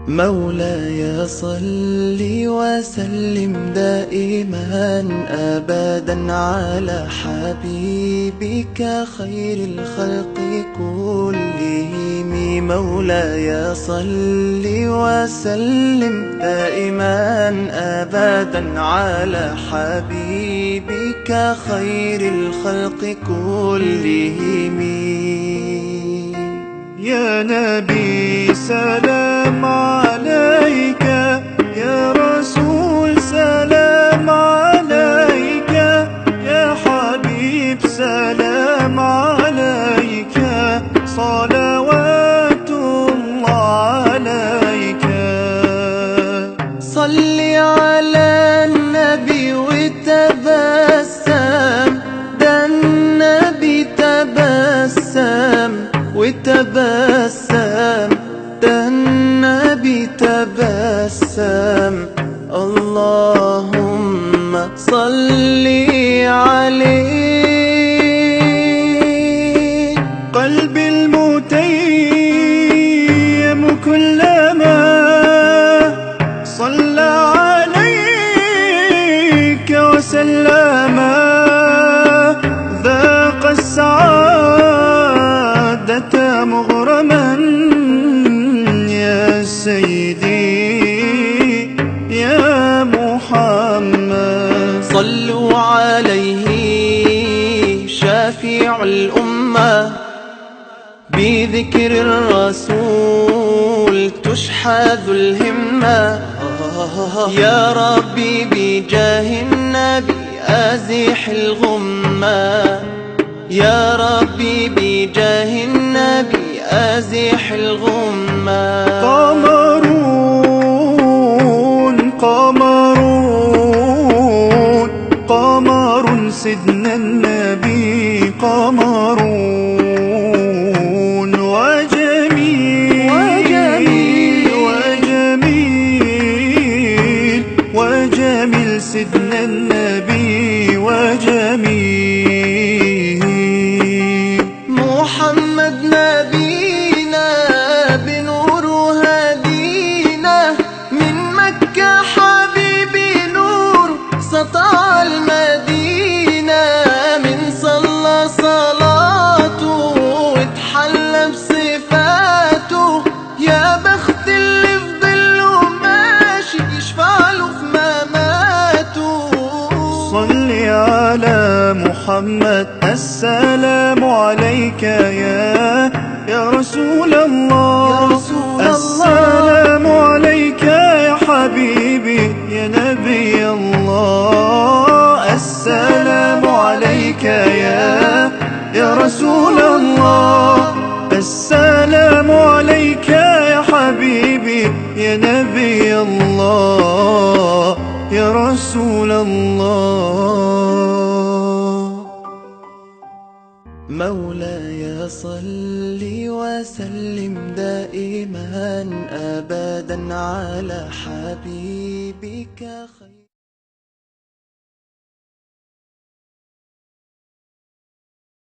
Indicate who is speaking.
Speaker 1: مولاي صل وسلم دائما أبدا على حبيبك خير الخلق كلهم. مولاي صل وسلم دائما أبدا على حبيبك خير الخلق كلهم.
Speaker 2: يا نبي سلام عليك، يا رسول سلام عليك، يا حبيب سلام عليك، صلوات الله عليك.
Speaker 1: صل على النبي وتبسم، ده النبي تبسم وتبسم، ده النبي تبسم. اللهم صل عليه.
Speaker 2: قلبي المتيم كلما صلى عليك وسلم ذاق السعادة مغرما. يا سيدي يا محمد،
Speaker 1: صلوا عليه شافع الأمة، بذكر الرسول تشحذ الهمة. يا ربي بجاه النبي أزح الغمة، يا ربي بجاه النبي أزح الغمة.
Speaker 2: قمرون قمرون قمر سيدنا النبي، قمرون وجميل وجميل وجميل وجميل سيدنا النبي وجميل.
Speaker 1: محمد نبينا بنور هدينا، من مكة حبيبي نور سطع المدينة. من صلى صلاته واتحلى بصفاته، يا بخت اللي في ظله ماشي يشفع له في مماته.
Speaker 2: صل على محمد، السلام عليك يا رسول الله، السلام عليك يا حبيبي يا نبي الله، السلام عليك يا رسول الله، السلام عليك يا حبيبي يا نبي الله يا رسول الله.
Speaker 1: مولاي صل وسلم دائما أبدا على حبيبك خير